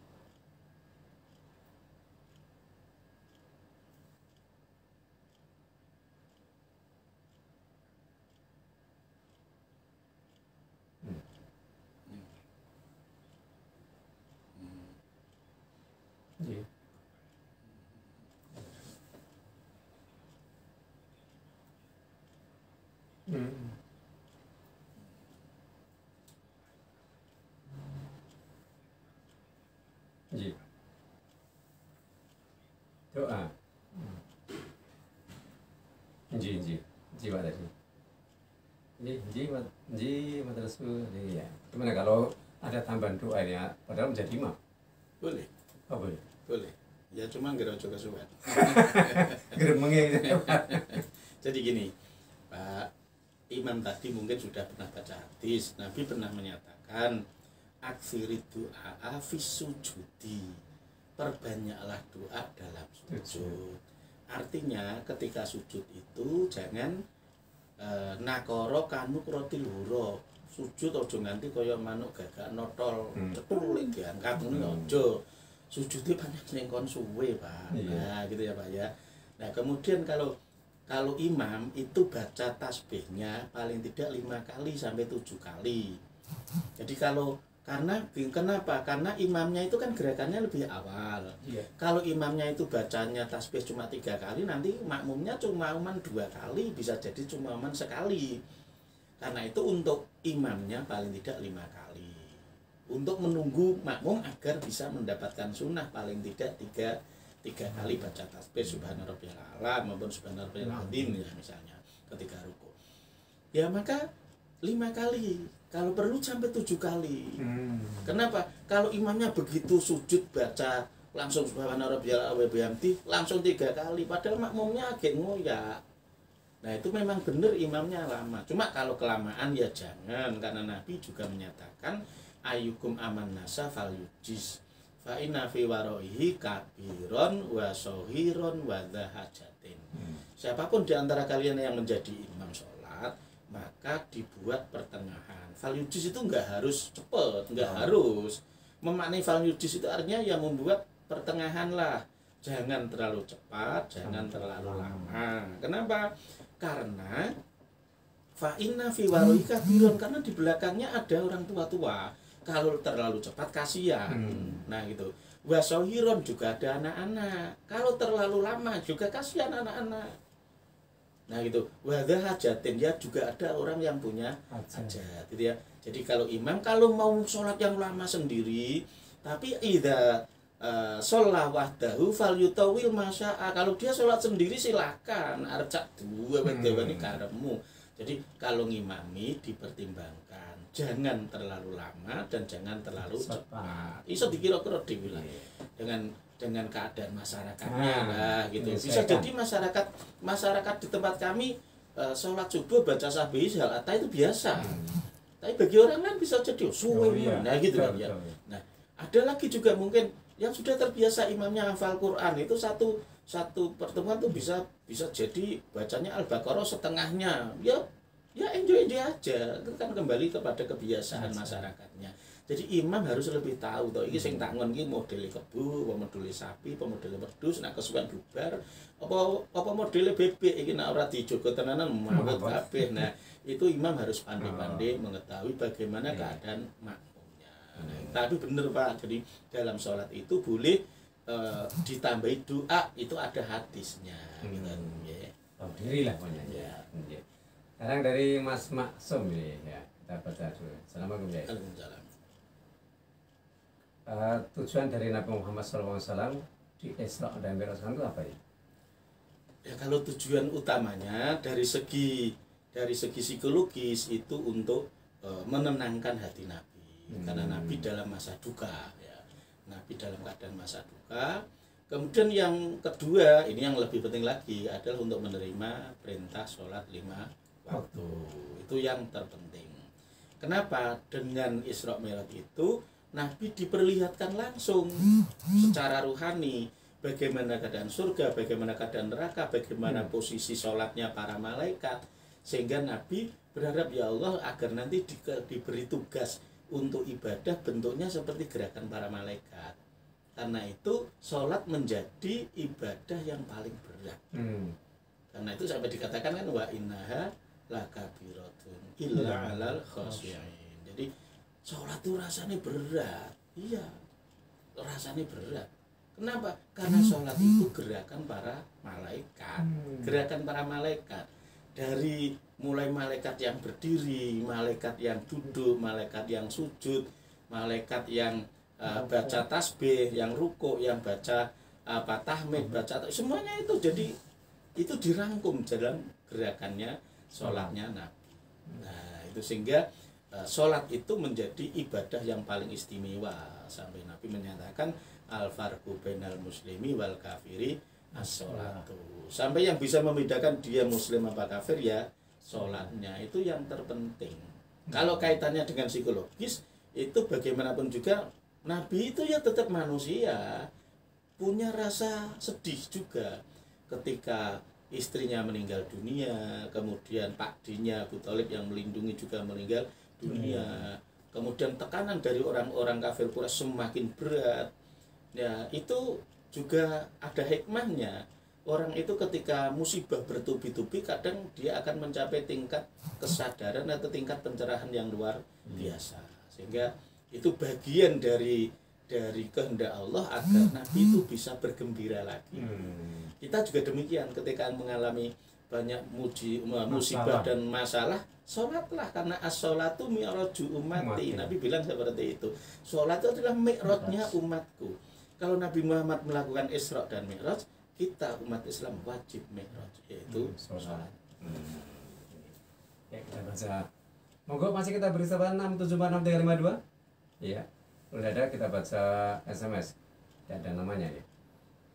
Ji. Ji. Doa. Ji Pak tadi. Ji madrasku. Iya. Gimana kalau ada tambahan doa ini ya, padahal menjadi imam? Boleh. Oh, boleh. Boleh. Ya cuma nggak ojo kesuwen. Gremenge. Jadi gini, Pak Imam tadi mungkin sudah pernah baca hadis. Nabi pernah menyatakan aksiri doa fis sujudi. Perbanyaklah doa dalam sujud. Artinya ketika sujud itu jangan nakoro kanuk roti luro. Sujud ojo nganti kaya manuk gagak notol cetul lagi angkat ngono ojo. Sujudnya banyak selingkon suwe Pak. Nah gitu ya Pak ya. Nah kemudian kalau imam itu baca tasbihnya paling tidak 5 kali sampai 7 kali. Jadi kenapa? Karena imamnya itu kan gerakannya lebih awal. Iya. Kalau imamnya itu bacanya tasbih cuma 3 kali, nanti makmumnya cuma 2 kali, bisa jadi cuma sekali. Karena itu untuk imamnya paling tidak 5 kali. Untuk menunggu makmum agar bisa mendapatkan sunnah paling tidak 3 kali baca tasbih subhana rabbiyal a'la maupun subhana rabbiyal azim ya misalnya ketika ruku. Ya maka 5 kali, kalau perlu sampai 7 kali. Kenapa? Kalau imamnya begitu sujud baca langsung subhana rabbiyal a'la wa bihamdi langsung 3 kali, padahal makmumnya agak ngoyak. Nah itu memang benar imamnya lama. Cuma kalau kelamaan ya jangan, karena Nabi juga menyatakan ayyukum aman nasa fal yujis fa inna fi waroihi kabiron wa sohiron wa dhahajatin. Siapapun di antara kalian yang menjadi imam sholat, maka dibuat pertengahan. Fal yujis itu enggak harus cepat, enggak harus. Memaknai fal yujis itu artinya ya membuat pertengahan lah. Jangan terlalu cepat, jangan terlalu lama. Kenapa? Karena fa inna fi waroihi kabiron, karena di belakangnya ada orang tua-tua. Kalau terlalu cepat kasihan. Nah gitu. Wasohiron juga ada anak-anak. Kalau terlalu lama juga kasihan anak-anak. Nah gitu. Wadhahajatin ya juga ada orang yang punya hajat gitu ya. Jadi kalau imam kalau mau sholat yang lama sendiri, tapi idza sholat wahdahu fal yutawil masya'a. Kalau dia sholat sendiri silakan. Arcak dua wedewani karemu. Jadi kalau ngimami dipertimbangkan. Jangan terlalu lama dan jangan terlalu cepat. Iso dikira-kira dhewe lah. Dengan keadaan masyarakatnya lah gitu. Bisa jadi masyarakat di tempat kami sholat subuh baca sabih hal itu biasa. Tapi bagi orang lain bisa jadi suwe. Nah gitu kan ya. Nah, ada lagi juga mungkin yang sudah terbiasa imamnya hafal Quran itu satu pertemuan tuh bisa jadi bacanya Al-Baqarah setengahnya. Ya enjoy aja, itu kan kembali kepada kebiasaan masyarakatnya. Jadi imam harus lebih tahu toh iki sing tak ngon iki modele kebu, apa modele sapi, apa modele wedhus, nek kesuwen bubar, apa modele bebek iki nek ora dijogo tenanan mawut kabeh. Nah, itu imam harus pandai-pandai mengetahui bagaimana keadaan makmumnya. Nah, tapi bener Pak, jadi dalam sholat itu boleh ditambahi doa, itu ada hadisnya gitu ya. Tahu diri lah pokoknya. Ya. Ya. Sekarang dari Mas Maksum ini ya, kita baca dulu. Assalamualaikum ya. Waalaikumsalam. Tujuan dari Nabi Muhammad SAW di Isra dan Mi'raj itu apa ya? Ya kalau tujuan utamanya dari segi psikologis itu untuk menenangkan hati Nabi. Karena Nabi dalam masa duka ya. Nabi dalam keadaan masa duka. Kemudian yang kedua, ini yang lebih penting lagi adalah untuk menerima perintah sholat 5 waktu. Itu yang terpenting. Kenapa? Dengan Isra Mi'raj itu Nabi diperlihatkan langsung secara ruhani bagaimana keadaan surga, bagaimana keadaan neraka, bagaimana posisi sholatnya para malaikat, sehingga Nabi berharap ya Allah agar nanti diberi tugas untuk ibadah bentuknya seperti gerakan para malaikat. Karena itu sholat menjadi ibadah yang paling berat. Karena itu sampai dikatakan kan wa innaha lakabiratun illa alal khashiyin. Jadi sholat itu rasanya berat. Iya, rasanya berat. Kenapa? Karena sholat itu gerakan para malaikat. Gerakan para malaikat. Dari mulai malaikat yang berdiri, malaikat yang duduk, malaikat yang sujud, malaikat yang baca tasbih, yang ruku, yang baca tahmid, baca semuanya itu. Jadi itu dirangkum dalam gerakannya sholatnya Nabi. Nah itu sehingga sholat itu menjadi ibadah yang paling istimewa, sampai Nabi menyatakan al-farqu bainal muslimi wal kafiri as-sholatu. Sampai yang bisa membedakan dia muslim apa kafir ya sholatnya, itu yang terpenting. Kalau kaitannya dengan psikologis, itu bagaimanapun juga Nabi itu ya tetap manusia, punya rasa sedih juga ketika istrinya meninggal dunia, kemudian pakdinya Abu Thalib yang melindungi juga meninggal dunia, kemudian tekanan dari orang-orang kafir Quraisy semakin berat. Ya, itu juga ada hikmahnya. Orang itu ketika musibah bertubi-tubi kadang dia akan mencapai tingkat kesadaran atau tingkat pencerahan yang luar biasa. Sehingga itu bagian dari kehendak Allah agar Nabi itu bisa bergembira lagi. Kita juga demikian ketika mengalami banyak musibah dan masalah, sholatlah, karena as-sholatu mi'raju ummati. Nabi bilang seperti itu. Sholat itu adalah mi'rajnya umatku. Kalau Nabi Muhammad melakukan Isra dan Mi'raj, kita umat Islam wajib Mi'raj, yaitu sholat. Ya, kita baca. Monggo masih kita beri sahabat 6746352. Iya. Udah ada, kita baca SMS. Tidak ada namanya ya.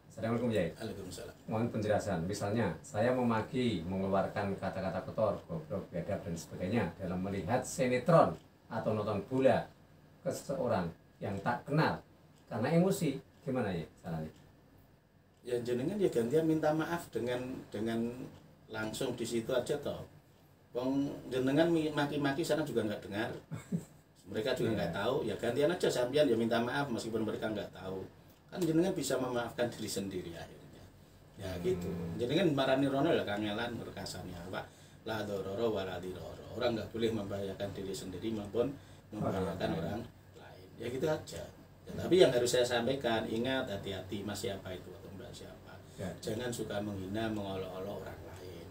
Assalamualaikum ya. Waalaikumsalam. Mohon penjelasan. Misalnya, saya memaki, mengeluarkan kata-kata kotor, goblok, biadab dan sebagainya dalam melihat sinetron atau nonton bola ke seseorang yang tak kenal karena emosi, gimana ya caranya? Ya jenengan ya gantian minta maaf dengan langsung di situ aja toh. Wong jenengan maki-maki sana juga nggak dengar. Mereka juga nggak tahu, ya gantian aja sampean ya minta maaf meskipun mereka nggak tahu. Kan jenengan bisa memaafkan diri sendiri akhirnya. Ya gitu. Jenengan marani rono lah kangelan berkasannya Pak. La dororo wala diroro. Orang nggak boleh membahayakan diri sendiri maupun membahayakan orang lain. Ya gitu aja. Ya, tapi yang harus saya sampaikan, ingat hati-hati Mas siapa itu atau Mbak siapa. Ya. Jangan suka menghina, mengolok-olok orang lain.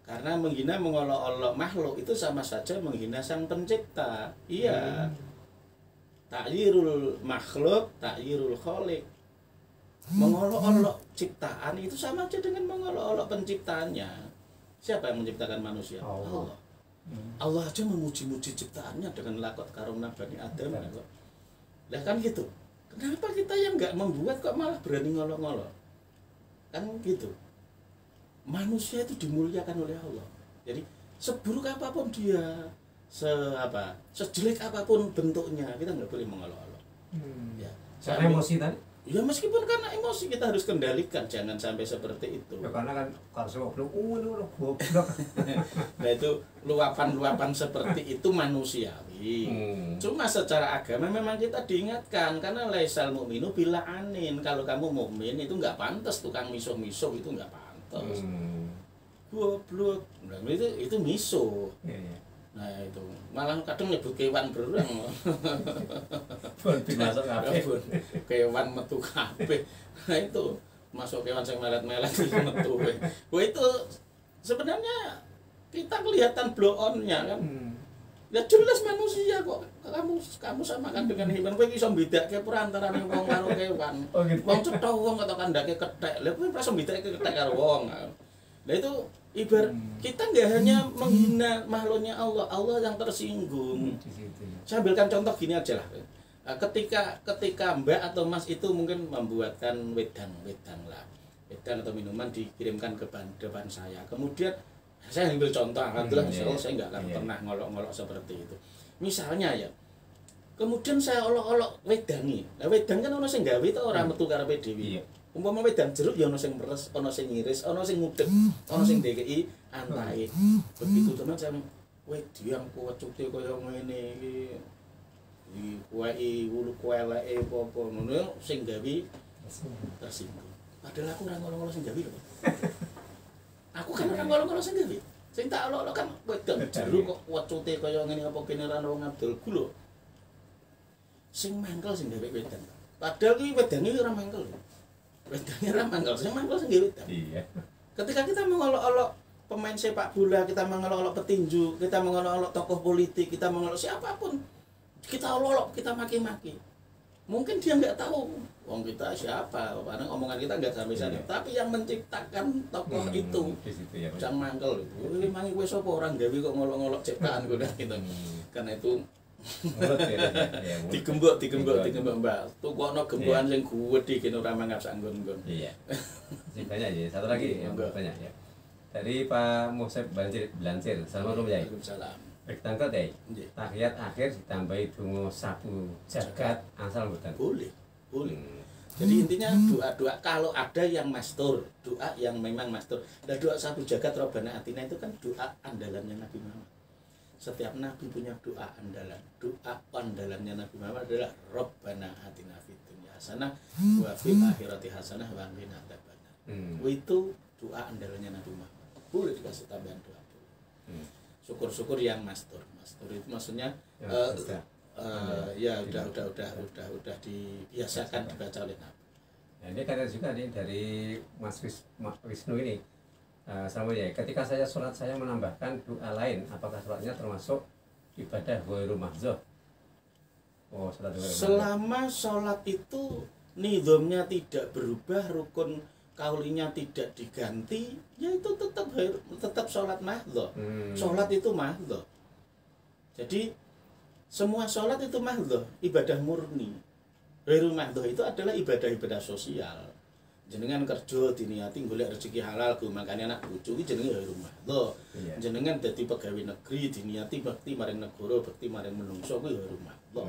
Karena menghina, mengolok-olok makhluk itu sama saja menghina Sang Pencipta. Iya. Ta'yirul makhluk, ta'yirul khaliq. Mengolok-olok ciptaan itu sama aja dengan mengolok-olok penciptaannya. Siapa yang menciptakan manusia? Allah. Allah aja memuji-muji ciptaannya dengan lakot karomna bani Adam. Lah kan gitu. Kenapa kita yang nggak membuat kok malah berani ngolok-ngolok? Kan gitu. Manusia itu dimuliakan oleh Allah. Jadi seburuk apapun dia, sejelek apapun bentuknya, kita nggak boleh mengolok-olok. Ya. Karena emosi tadi? Ya meskipun karena emosi kita harus kendalikan, jangan sampai seperti itu. Ya karena kan karso goblok. Nah itu luapan-luapan seperti itu manusiawi. Cuma secara agama memang kita diingatkan karena laisal mu'minu bila anin. Kalau kamu mukmin itu nggak pantas tukang misuh-misuh, itu nggak pantas. Goblok. Nah, itu misuh. Iya. Nah itu malah kadang nyebut kewan berulang. Masuk kabeh. Kewan metu kabeh. Nah itu masuk kewan sing melet-melet iki metu. Wah itu sebenarnya kita kelihatan blow on-nya kan. Ya jelas manusia kok. Kamu samakan dengan hewan. Kowe iso mbedakake perantarane wong karo kewan. Oh gitu. Wong cetha wong kok kandhake kethek. Lha kowe iso mbedakake kethek karo wong. Nah itu ibarat kita nggak hanya menghina makhluknya Allah, Allah yang tersinggung. Saya ambilkan contoh gini aja lah. Ketika Mbak atau Mas itu mungkin membuatkan wedang lah, wedang atau minuman dikirimkan ke depan saya. Kemudian saya ambil contoh, alhamdulillah, saya nggak akan pernah ngolok-ngolok seperti itu. Misalnya ya, kemudian saya olok-olok wedangi. Nah wedang kan ono sing gawe to ora metu karepe dhewe. Umpama wedang jeruk ya ono sing meres, ono sing ngiris, ono sing ngudeg, ono sing ndekeki antahe. Begitu teman saya wedang kuwecute kaya ngene iki. Kuweki wulu kueleke apa ngono sing gawe tersinggung. Padahal aku ora ngolo-ngolo sing gawe lho. Aku kan ora ngolo-ngolo sing gawe. Sing tak olok-olok kan wedang jeruk kok wecute kaya ngene apa kene ra wong Abdul Gula. Sing mangkel sing gawe wedang. Padahal ki wedange ora mangkel. Wedangnya ramangkel, saya mangkel sendiri. Iya. Ketika kita mengolok-olok pemain sepak bola, kita mengolok-olok petinju, kita mengolok-olok tokoh politik, kita mengolok siapapun, kita olok-olok, kita maki-maki. Mungkin dia nggak tahu, wong kita siapa, karena omongan kita nggak sampai sana. Tapi yang menciptakan tokoh itu, jangan mangkel. Mangi gue sopo orang gawe kok ngolok-ngolok ciptaan gue gitu. Karena itu digembok Mbak. Tukokno gembokan sing gedhe kene ora mangap sak nggon-nggon. Iya. Masih banyak ya. Satu lagi yang banyak ya. Dari Pak Museb Blancir. Assalamualaikum ya. Waalaikumsalam. Bertangkat ya. Tahiyat akhir ditambahi donga sabu jagat asal mboten. Boleh. Jadi intinya doa-doa kalau ada yang mastur, doa yang memang mastur. Nah doa sabu jagat Robbana Atina itu kan doa andalannya Nabi Muhammad. Setiap nabi punya doa andalan. Doa andalannya Nabi Muhammad adalah Rabbana atina fid dunya hasanah wa fil akhirati hasanah wa qina adzabannar. Itu doa andalannya Nabi Muhammad. Boleh dikasih tambahan doa. Syukur-syukur yang mastur. Mastur itu maksudnya ya udah dibiasakan dibaca oleh Nabi. Nah, ini kata juga nih dari Mas Wisnu ini. Sama ya, ketika saya sholat saya menambahkan doa lain, apakah sholatnya termasuk ibadah ghairu mahdzuf? Oh, selama sholat itu nizamnya tidak berubah, rukun kaulinya tidak diganti, ya itu tetap sholat mahdzuf. Sholat itu mahdzuf. Jadi semua sholat itu mahdzuf, ibadah murni. Ghairu mahdzuf itu adalah ibadah-ibadah sosial. Jenengan kerja diniati golek rezeki halal go makane anak bojo iki jenenge ghairu mahdzuf. Jenengan dadi pegawai negeri diniati bakti maring negara, bakti maring menungso kuwi ghairu mahdzuf.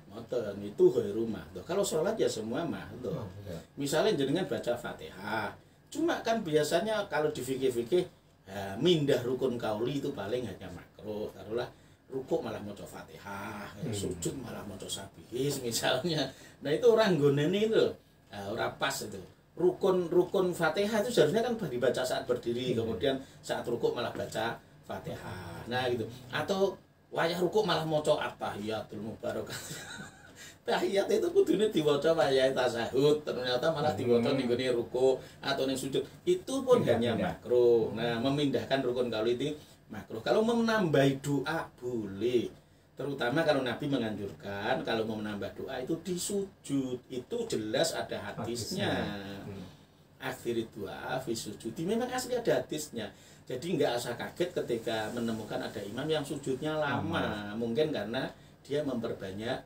Ngoten itu ghairu mahdzuf. Kalau sholat ya semua mahdzuf. Misalnya jenengan baca Fatihah. Cuma kan biasanya kalau di fikih-fikih mindah rukun kauli itu paling hanya makruh. Taruhlah rukuk malah maca Fatihah, sujud malah maca sabihis misalnya. Nah itu orang nggonene itu ora pas itu. Rukun Fatihah itu seharusnya kan dibaca saat berdiri, kemudian saat rukuk malah baca Fatihah. Nah gitu. Atau wayah rukuk malah maca at-tahiyatul mubarakah. Tahiyat itu kudune diwaca wayah tasyahud, ternyata malah diwaca ning gone rukuk atau ning sujud. Itu pun hanya makruh. Nah, memindahkan rukun kauli itu makruh. Kalau mau menambah doa boleh. Terutama kalau Nabi menganjurkan kalau mau menambah doa itu di sujud, itu jelas ada hadisnya. Akhir doa fi sujud, memang asli ada hadisnya. Jadi nggak usah kaget ketika menemukan ada imam yang sujudnya lama. Mungkin karena dia memperbanyak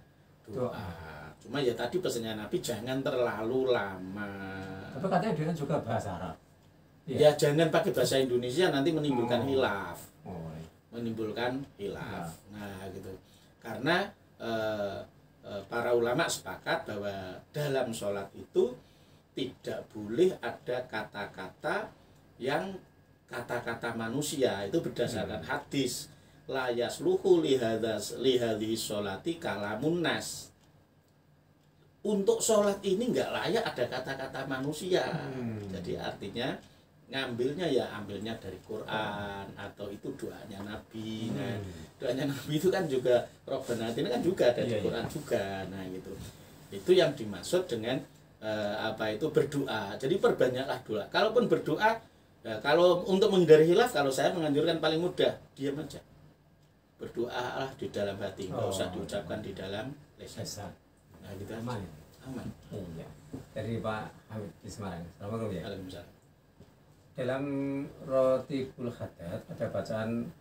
doa. Cuma ya tadi pesannya Nabi jangan terlalu lama. Tapi katanya dia juga bahasa Arab. Ya jangan pakai bahasa Indonesia, nanti menimbulkan khilaf. Menimbulkan khilaf. Nah gitu. Karena para ulama sepakat bahwa dalam sholat itu tidak boleh ada kata-kata yang kata-kata manusia. Itu berdasarkan hadis la yasluhu lihadhihi sholati kalamun nas. Untuk sholat ini nggak layak ada kata-kata manusia. Jadi artinya ngambilnya ya ambilnya dari Quran atau itu doanya Nabi. Nah, doanya Nabi itu kan juga Robbana ini kan juga dari Quran juga. Nah, gitu. Itu yang dimaksud dengan itu berdoa. Jadi perbanyaklah doa. Kalaupun berdoa, kalau untuk menghindari khilaf, kalau saya menganjurkan paling mudah diam aja. Berdoalah di dalam hati, nggak usah diucapkan di dalam lisan. Nah, gitu aman. Aman. Iya. Dari Pak Hamid di Semarang. Assalamualaikum ya. Waalaikumsalam. Dalam Rotibul Haddad ada bacaan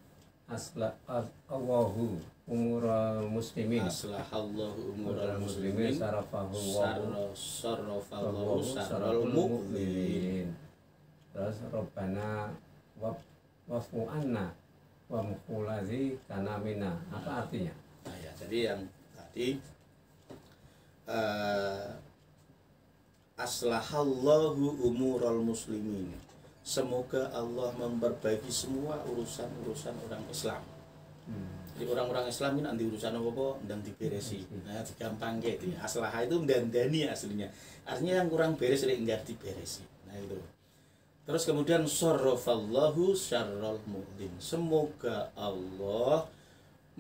Allahu umurul muslimin. Aslahallahu umurul muslimin Sarafallahu sarral mu'min. Terus Rabbana wa'fu anna wa mukhulazi kana minna. Apa artinya? Nah, ya, jadi yang tadi aslahallahu umurul muslimin. Semoga Allah memperbaiki semua urusan-urusan orang Islam. Jadi orang-orang Islam ini nanti urusan apa dan diberesi. Nah, gampang gitu. Aslah itu dandani aslinya. Artinya yang kurang beres enggak diberesi. Nah, itu. Terus kemudian sarrafallahu syarral mu'min. Semoga Allah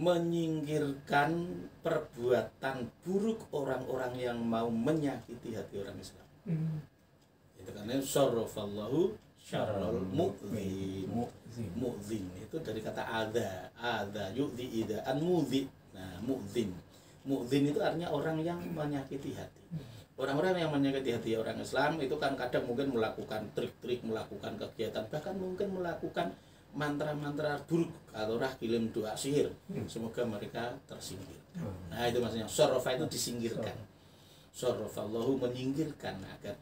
menyingkirkan perbuatan buruk orang-orang yang mau menyakiti hati orang Islam. Itu karena sarrafallahu syarral mu'zin. Mu'zin itu dari kata adza yu'zi idaan mu'zi. Nah, mu'zin itu artinya orang yang menyakiti hati. Orang-orang yang menyakiti hati orang Islam itu kan kadang mungkin melakukan trik-trik, melakukan kegiatan, bahkan mungkin melakukan mantra-mantra buruk atau kirim doa sihir. Semoga mereka tersingkir. Nah, itu maksudnya sarrafa itu disingkirkan. Sarrafallahu menyingkirkan agar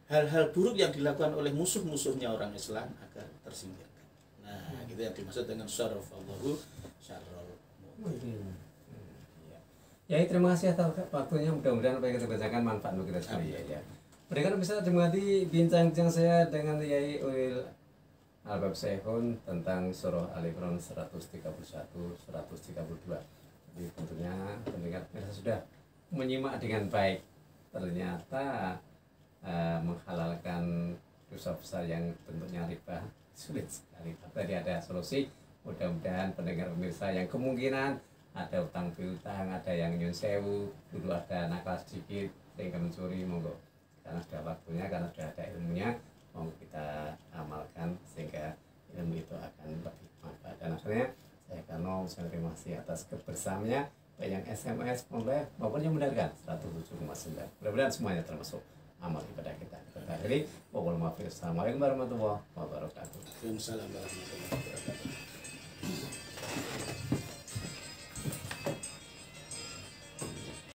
hal-hal buruk yang dilakukan oleh musuh-musuhnya orang Islam agar tersingkirkan. Nah, gitu yang dimaksud dengan sarrafallahu syarral mu'min. Ya, terima kasih atas waktunya. Mudah-mudahan apa yang kita bacakan manfaat untuk kita semua. Ya. Mereka bisa dimengerti bincang-bincang saya dengan Yai Uil Albab Sehun tentang surah Al-Imran 131, 132. Jadi tentunya pendengar sudah menyimak dengan baik. Ternyata menghalalkan dosa besar yang bentuknya riba sulit sekali. Tadi ada solusi. Mudah-mudahan pendengar pemirsa yang kemungkinan ada utang piutang, ada yang nyun sewu, dulu ada nakal sedikit sehingga mencuri, monggo karena sudah waktunya, karena sudah ada ilmunya, monggo kita amalkan sehingga ilmu itu akan lebih manfaat. Dan akhirnya saya Kano terima kasih atas kebersamaannya, baik yang SMS maupun yang mendengarkan 107,9. Mudah-mudahan semuanya termasuk amal ibadah kita. Kita akhiri. Wassalamualaikum warahmatullahi wabarakatuh. Waalaikumsalam warahmatullahi wabarakatuh.